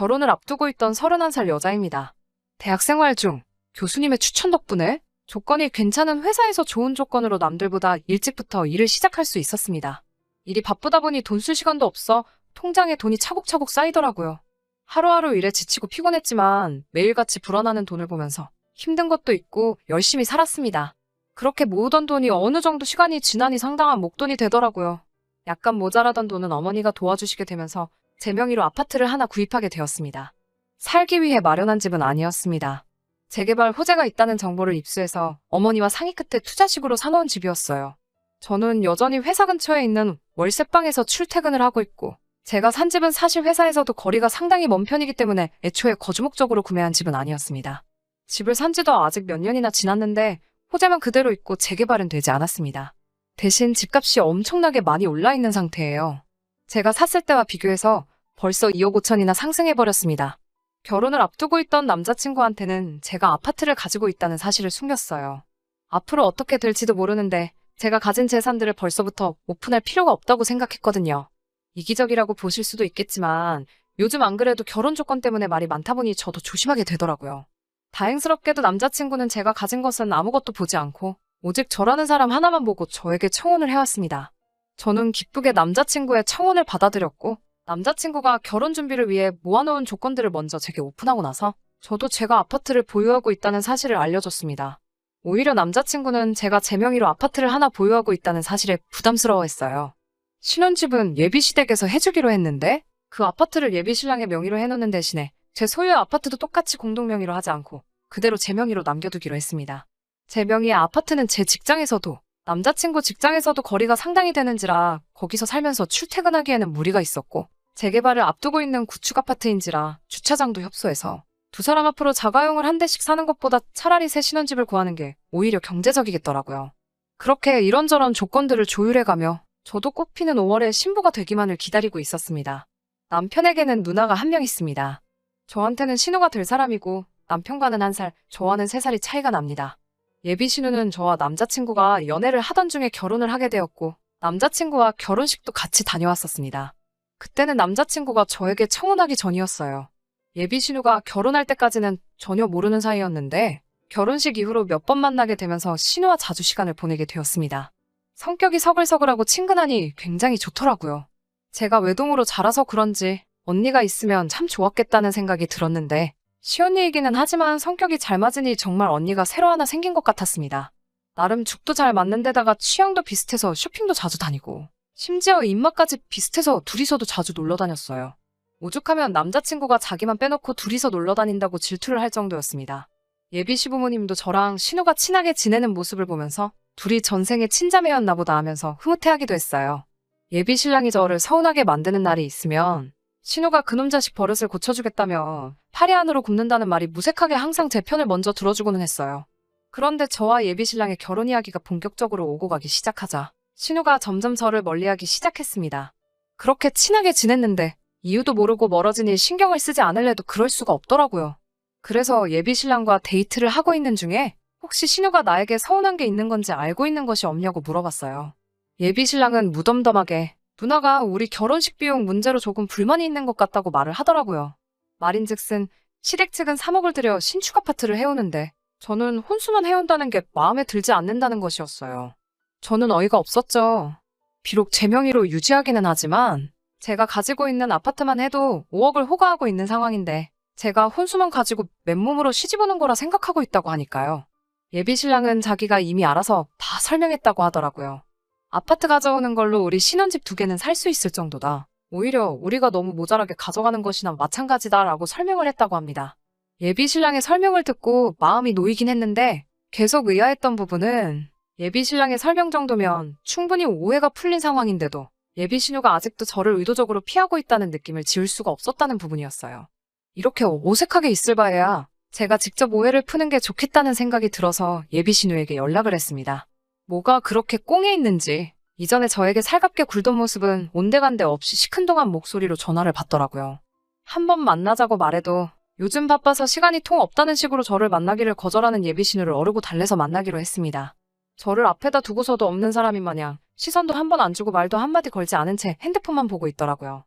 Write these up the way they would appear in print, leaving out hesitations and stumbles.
결혼을 앞두고 있던 31살 여자입니다. 대학생활 중 교수님의 추천 덕분에 조건이 괜찮은 회사에서 좋은 조건으로 남들보다 일찍부터 일을 시작할 수 있었습니다. 일이 바쁘다 보니 돈 쓸 시간도 없어 통장에 돈이 차곡차곡 쌓이더라고요. 하루하루 일에 지치고 피곤했지만 매일같이 불어나는 돈을 보면서 힘든 것도 있고 열심히 살았습니다. 그렇게 모으던 돈이 어느 정도 시간이 지나니 상당한 목돈이 되더라고요. 약간 모자라던 돈은 어머니가 도와주시게 되면서 제 명의로 아파트를 하나 구입하게 되었습니다. 살기 위해 마련한 집은 아니었습니다. 재개발 호재가 있다는 정보를 입수해서 어머니와 상의 끝에 투자식으로 사놓은 집이었어요. 저는 여전히 회사 근처에 있는 월세방에서 출퇴근을 하고 있고 제가 산 집은 사실 회사에서도 거리가 상당히 먼 편이기 때문에 애초에 거주 목적으로 구매한 집은 아니었습니다. 집을 산 지도 아직 몇 년이나 지났는데 호재만 그대로 있고 재개발은 되지 않았습니다. 대신 집값이 엄청나게 많이 올라 있는 상태예요. 제가 샀을 때와 비교해서 벌써 2억 5천이나 상승해버렸습니다. 결혼을 앞두고 있던 남자친구한테는 제가 아파트를 가지고 있다는 사실을 숨겼어요. 앞으로 어떻게 될지도 모르는데 제가 가진 재산들을 벌써부터 오픈할 필요가 없다고 생각했거든요. 이기적이라고 보실 수도 있겠지만 요즘 안 그래도 결혼 조건 때문에 말이 많다 보니 저도 조심하게 되더라고요. 다행스럽게도 남자친구는 제가 가진 것은 아무것도 보지 않고 오직 저라는 사람 하나만 보고 저에게 청혼을 해왔습니다. 저는 기쁘게 남자친구의 청혼을 받아들였고 남자친구가 결혼 준비를 위해 모아놓은 조건들을 먼저 제게 오픈하고 나서 저도 제가 아파트를 보유하고 있다는 사실을 알려줬습니다. 오히려 남자친구는 제가 제 명의로 아파트를 하나 보유하고 있다는 사실에 부담스러워했어요. 신혼집은 예비시댁에서 해주기로 했는데 그 아파트를 예비신랑의 명의로 해놓는 대신에 제 소유의 아파트도 똑같이 공동명의로 하지 않고 그대로 제 명의로 남겨두기로 했습니다. 제 명의의 아파트는 제 직장에서도 남자친구 직장에서도 거리가 상당히 되는지라 거기서 살면서 출퇴근하기에는 무리가 있었고 재개발을 앞두고 있는 구축 아파트인지라 주차장도 협소해서 두 사람 앞으로 자가용을 한 대씩 사는 것보다 차라리 새 신혼집을 구하는 게 오히려 경제적이겠더라고요. 그렇게 이런저런 조건들을 조율해가며 저도 꽃피는 5월에 신부가 되기만을 기다리고 있었습니다. 남편에게는 누나가 한 명 있습니다. 저한테는 신우가 될 사람이고 남편과는 1살, 저와는 3살이 차이가 납니다. 예비 신우는 저와 남자친구가 연애를 하던 중에 결혼을 하게 되었고 남자친구와 결혼식도 같이 다녀왔었습니다. 그때는 남자친구가 저에게 청혼하기 전이었어요. 예비 신우가 결혼할 때까지는 전혀 모르는 사이였는데 결혼식 이후로 몇 번 만나게 되면서 신우와 자주 시간을 보내게 되었습니다. 성격이 서글서글하고 친근하니 굉장히 좋더라고요. 제가 외동으로 자라서 그런지 언니가 있으면 참 좋았겠다는 생각이 들었는데 시언니이기는 하지만 성격이 잘 맞으니 정말 언니가 새로 하나 생긴 것 같았습니다. 나름 죽도 잘 맞는 데다가 취향도 비슷해서 쇼핑도 자주 다니고 심지어 입맛까지 비슷해서 둘이서도 자주 놀러 다녔어요. 오죽하면 남자친구가 자기만 빼놓고 둘이서 놀러 다닌다고 질투를 할 정도였습니다. 예비 시부모님도 저랑 신우가 친하게 지내는 모습을 보면서 둘이 전생에 친자매였나 보다 하면서 흐뭇해하기도 했어요. 예비 신랑이 저를 서운하게 만드는 날이 있으면 신우가 그놈 자식 버릇을 고쳐주겠다며 파리 안으로 굽는다는 말이 무색하게 항상 제 편을 먼저 들어주고는 했어요. 그런데 저와 예비 신랑의 결혼 이야기가 본격적으로 오고 가기 시작하자 신우가 점점 저를 멀리하기 시작했습니다. 그렇게 친하게 지냈는데 이유도 모르고 멀어지니 신경을 쓰지 않을래도 그럴 수가 없더라고요. 그래서 예비 신랑과 데이트를 하고 있는 중에 혹시 신우가 나에게 서운한 게 있는 건지 알고 있는 것이 없냐고 물어봤어요. 예비 신랑은 무덤덤하게 누나가 우리 결혼식 비용 문제로 조금 불만이 있는 것 같다고 말을 하더라고요. 말인즉슨 시댁 측은 3억을 들여 신축 아파트를 해오는데 저는 혼수만 해온다는 게 마음에 들지 않는다는 것이었어요. 저는 어이가 없었죠. 비록 제 명의로 유지하기는 하지만 제가 가지고 있는 아파트만 해도 5억을 호가하고 있는 상황인데 제가 혼수만 가지고 맨몸으로 시집 오는 거라 생각하고 있다고 하니까요. 예비 신랑은 자기가 이미 알아서 다 설명했다고 하더라고요. 아파트 가져오는 걸로 우리 신혼집 2개는 살 수 있을 정도다. 오히려 우리가 너무 모자라게 가져가는 것이나 마찬가지다라고 설명을 했다고 합니다. 예비 신랑의 설명을 듣고 마음이 놓이긴 했는데 계속 의아했던 부분은 예비 신랑의 설명 정도면 충분히 오해가 풀린 상황인데도 예비 신우가 아직도 저를 의도적으로 피하고 있다는 느낌을 지울 수가 없었다는 부분이었어요. 이렇게 어색하게 있을 바에야 제가 직접 오해를 푸는 게 좋겠다는 생각이 들어서 예비 신우에게 연락을 했습니다. 뭐가 그렇게 꽁에 있는지 이전에 저에게 살갑게 굴던 모습은 온데간데 없이 시큰둥한 목소리로 전화를 받더라고요. 한 번 만나자고 말해도 요즘 바빠서 시간이 통 없다는 식으로 저를 만나기를 거절하는 예비 신우를 어르고 달래서 만나기로 했습니다. 저를 앞에다 두고서도 없는 사람인 마냥 시선도 한 번 안 주고 말도 한마디 걸지 않은 채 핸드폰만 보고 있더라고요.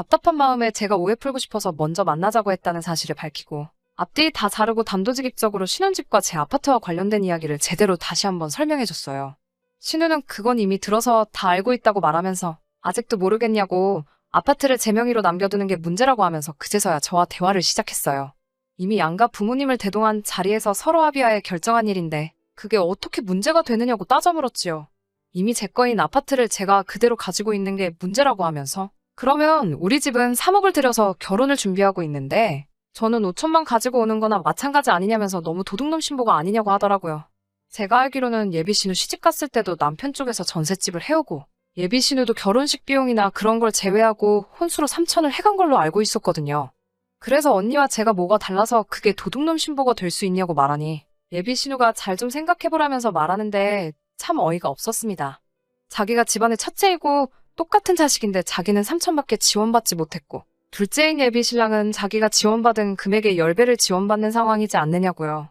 답답한 마음에 제가 오해 풀고 싶어서 먼저 만나자고 했다는 사실을 밝히고 앞뒤 다 자르고 단도직입적으로 신혼집과 제 아파트와 관련된 이야기를 제대로 다시 한번 설명해줬어요. 신우는 그건 이미 들어서 다 알고 있다고 말하면서 아직도 모르겠냐고 아파트를 제 명의로 남겨두는 게 문제라고 하면서 그제서야 저와 대화를 시작했어요. 이미 양가 부모님을 대동한 자리에서 서로 합의하에 결정한 일인데 그게 어떻게 문제가 되느냐고 따져 물었지요. 이미 제 거인 아파트를 제가 그대로 가지고 있는 게 문제라고 하면서 그러면 우리 집은 3억을 들여서 결혼을 준비하고 있는데 저는 5천만 가지고 오는 거나 마찬가지 아니냐면서 너무 도둑놈 신보가 아니냐고 하더라고요. 제가 알기로는 예비신우 시집 갔을 때도 남편 쪽에서 전셋집을 해오고 예비신우도 결혼식 비용이나 그런 걸 제외하고 혼수로 3천을 해간 걸로 알고 있었거든요. 그래서 언니와 제가 뭐가 달라서 그게 도둑놈 신보가 될 수 있냐고 말하니 예비신우가 잘 좀 생각해보라면서 말하는데 참 어이가 없었습니다. 자기가 집안의 첫째이고 똑같은 자식인데 자기는 3천밖에 지원받지 못했고 둘째인 예비신랑은 자기가 지원받은 금액의 10배를 지원받는 상황이지 않느냐고요.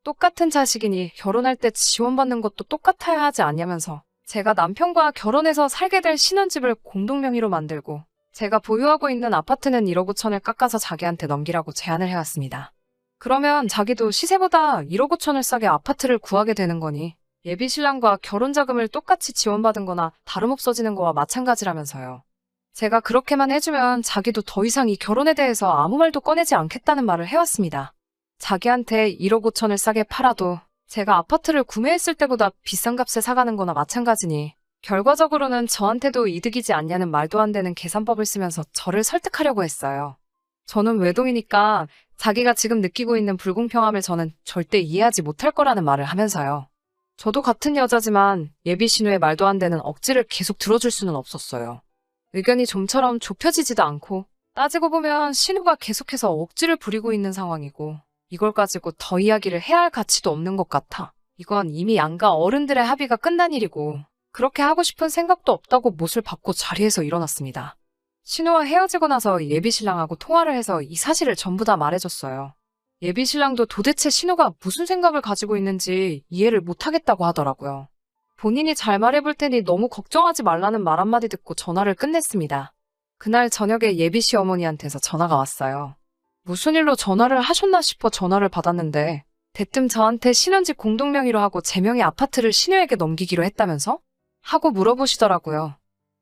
똑같은 자식이니 결혼할 때 지원받는 것도 똑같아야 하지 않냐면서 제가 남편과 결혼해서 살게 될 신혼집을 공동명의로 만들고 제가 보유하고 있는 아파트는 1억 5천을 깎아서 자기한테 넘기라고 제안을 해왔습니다. 그러면 자기도 시세보다 1억 5천을 싸게 아파트를 구하게 되는 거니 예비신랑과 결혼자금을 똑같이 지원받은 거나 다름없어지는 거와 마찬가지라면서요. 제가 그렇게만 해주면 자기도 더 이상 이 결혼에 대해서 아무 말도 꺼내지 않겠다는 말을 해왔습니다. 자기한테 1억 5천을 싸게 팔아도 제가 아파트를 구매했을 때보다 비싼 값에 사가는 거나 마찬가지니 결과적으로는 저한테도 이득이지 않냐는 말도 안 되는 계산법을 쓰면서 저를 설득하려고 했어요. 저는 외동이니까 자기가 지금 느끼고 있는 불공평함을 저는 절대 이해하지 못할 거라는 말을 하면서요. 저도 같은 여자지만 예비신우의 말도 안 되는 억지를 계속 들어줄 수는 없었어요. 의견이 좀처럼 좁혀지지도 않고 따지고 보면 신우가 계속해서 억지를 부리고 있는 상황이고 이걸 가지고 더 이야기를 해야 할 가치도 없는 것 같아. 이건 이미 양가 어른들의 합의가 끝난 일이고 그렇게 하고 싶은 생각도 없다고 못을 받고 자리에서 일어났습니다. 신우와 헤어지고 나서 예비신랑하고 통화를 해서 이 사실을 전부 다 말해줬어요. 예비신랑도 도대체 신우가 무슨 생각을 가지고 있는지 이해를 못하겠다고 하더라고요. 본인이 잘 말해볼 테니 너무 걱정하지 말라는 말 한마디 듣고 전화를 끝냈습니다. 그날 저녁에 예비 시어머니한테서 전화가 왔어요. 무슨 일로 전화를 하셨나 싶어 전화를 받았는데 대뜸 저한테 신혼집 공동명의로 하고 제 명의 아파트를 신우에게 넘기기로 했다면서? 하고 물어보시더라고요.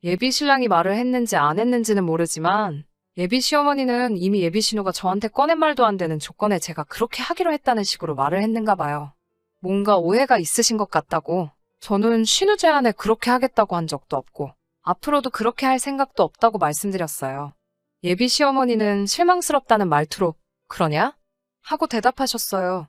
예비 신랑이 말을 했는지 안 했는지는 모르지만 예비 시어머니는 이미 예비 신우가 저한테 꺼낸 말도 안 되는 조건에 제가 그렇게 하기로 했다는 식으로 말을 했는가 봐요. 뭔가 오해가 있으신 것 같다고. 저는 신우 제안에 그렇게 하겠다고 한 적도 없고 앞으로도 그렇게 할 생각도 없다고 말씀드렸어요. 예비 시어머니는 실망스럽다는 말투로 그러냐? 하고 대답하셨어요.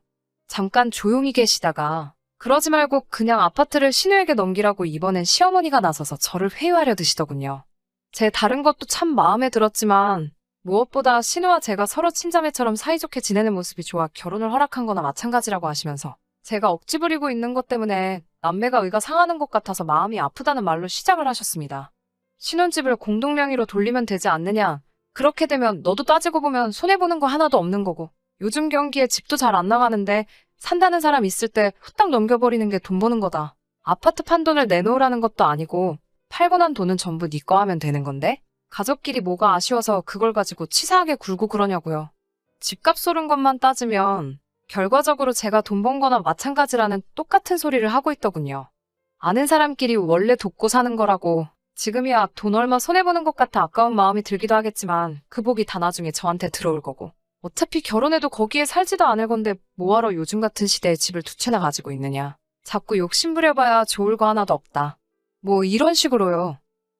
잠깐 조용히 계시다가 그러지 말고 그냥 아파트를 신우에게 넘기라고 이번엔 시어머니가 나서서 저를 회유하려 드시더군요. 제 다른 것도 참 마음에 들었지만 무엇보다 신우와 제가 서로 친자매처럼 사이좋게 지내는 모습이 좋아 결혼을 허락한 거나 마찬가지라고 하시면서 제가 억지 부리고 있는 것 때문에 남매가 의가 상하는 것 같아서 마음이 아프다는 말로 시작을 하셨습니다. 신혼집을 공동명의로 돌리면 되지 않느냐. 그렇게 되면 너도 따지고 보면 손해보는 거 하나도 없는 거고 요즘 경기에 집도 잘 안 나가는데 산다는 사람 있을 때 후딱 넘겨버리는 게 돈 버는 거다. 아파트 판돈을 내놓으라는 것도 아니고 팔고 난 돈은 전부 네 거 하면 되는 건데 가족끼리 뭐가 아쉬워서 그걸 가지고 치사하게 굴고 그러냐고요. 집값 오른 것만 따지면 결과적으로 제가 돈 번 거나 마찬가지라는 똑같은 소리를 하고 있더군요. 아는 사람끼리 원래 돕고 사는 거라고 지금이야 돈 얼마 손해보는 것 같아 아까운 마음이 들기도 하겠지만 그 복이 다 나중에 저한테 들어올 거고 어차피 결혼해도 거기에 살지도 않을 건데 뭐하러 요즘 같은 시대에 집을 두 채나 가지고 있느냐. 자꾸 욕심부려봐야 좋을 거 하나도 없다. 뭐 이런 식으로요.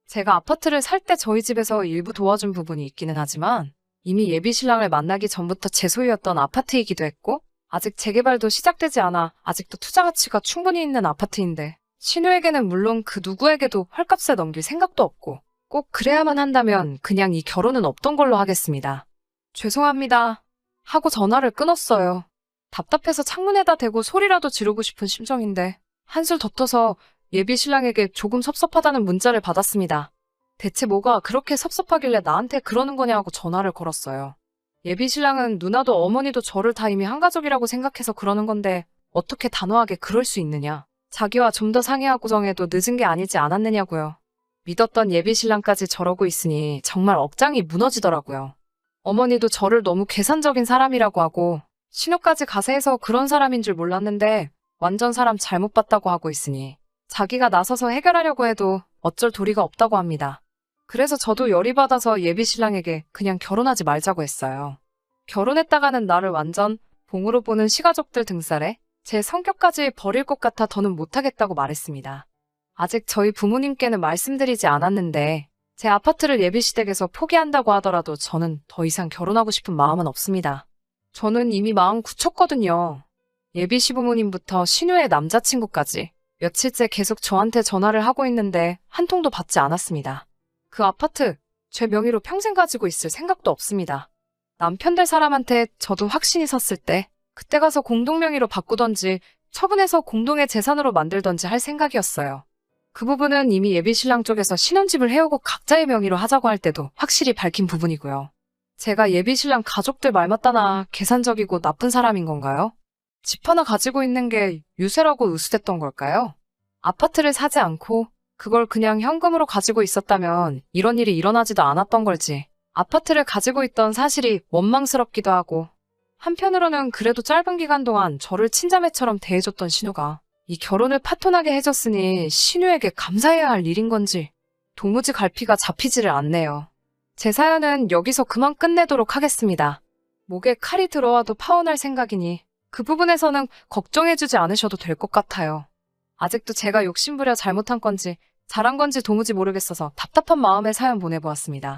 제가 아파트를 살 때 저희 집에서 일부 도와준 부분이 있기는 하지만 이미 예비신랑을 만나기 전부터 제 소유였던 아파트이기도 했고 아직 재개발도 시작되지 않아 아직도 투자 가치가 충분히 있는 아파트인데 신우에게는 물론 그 누구에게도 헐값에 넘길 생각도 없고 꼭 그래야만 한다면 그냥 이 결혼은 없던 걸로 하겠습니다. 죄송합니다. 하고 전화를 끊었어요. 답답해서 창문에다 대고 소리라도 지르고 싶은 심정인데 한술 더 떠서 예비 신랑에게 조금 섭섭하다는 문자를 받았습니다. 대체 뭐가 그렇게 섭섭하길래 나한테 그러는 거냐고 전화를 걸었어요. 예비 신랑은 누나도 어머니도 저를 다 이미 한 가족이라고 생각해서 그러는 건데 어떻게 단호하게 그럴 수 있느냐. 자기와 좀 더 상의하고 정해도 늦은 게 아니지 않았느냐고요. 믿었던 예비신랑까지 저러고 있으니 정말 억장이 무너지더라고요. 어머니도 저를 너무 계산적인 사람이라고 하고 신호까지 가세해서 그런 사람인 줄 몰랐는데 완전 사람 잘못 봤다고 하고 있으니 자기가 나서서 해결하려고 해도 어쩔 도리가 없다고 합니다. 그래서 저도 열이 받아서 예비신랑에게 그냥 결혼하지 말자고 했어요. 결혼했다가는 나를 완전 봉으로 보는 시가족들 등살에 제 성격까지 버릴 것 같아 더는 못하겠다고 말했습니다. 아직 저희 부모님께는 말씀드리지 않았는데 제 아파트를 예비시댁에서 포기한다고 하더라도 저는 더 이상 결혼하고 싶은 마음은 없습니다. 저는 이미 마음 굳혔거든요. 예비 시부모님부터 신우의 남자친구까지 며칠째 계속 저한테 전화를 하고 있는데 한 통도 받지 않았습니다. 그 아파트 제 명의로 평생 가지고 있을 생각도 없습니다. 남편 될 사람한테 저도 확신이 섰을 때 그때 가서 공동명의로 바꾸던지 처분해서 공동의 재산으로 만들던지 할 생각이었어요. 그 부분은 이미 예비신랑 쪽에서 신혼집을 해오고 각자의 명의로 하자고 할 때도 확실히 밝힌 부분이고요. 제가 예비신랑 가족들 말 맞다나 계산적이고 나쁜 사람인 건가요? 집 하나 가지고 있는 게 유세라고 의수됐던 걸까요? 아파트를 사지 않고 그걸 그냥 현금으로 가지고 있었다면 이런 일이 일어나지도 않았던 걸지. 아파트를 가지고 있던 사실이 원망스럽기도 하고 한편으로는 그래도 짧은 기간 동안 저를 친자매처럼 대해줬던 신우가 이 결혼을 파토나게 해줬으니 신우에게 감사해야 할 일인 건지 도무지 갈피가 잡히지를 않네요. 제 사연은 여기서 그만 끝내도록 하겠습니다. 목에 칼이 들어와도 파혼할 생각이니 그 부분에서는 걱정해주지 않으셔도 될 것 같아요. 아직도 제가 욕심부려 잘못한 건지 잘한 건지 도무지 모르겠어서 답답한 마음에 사연 보내보았습니다.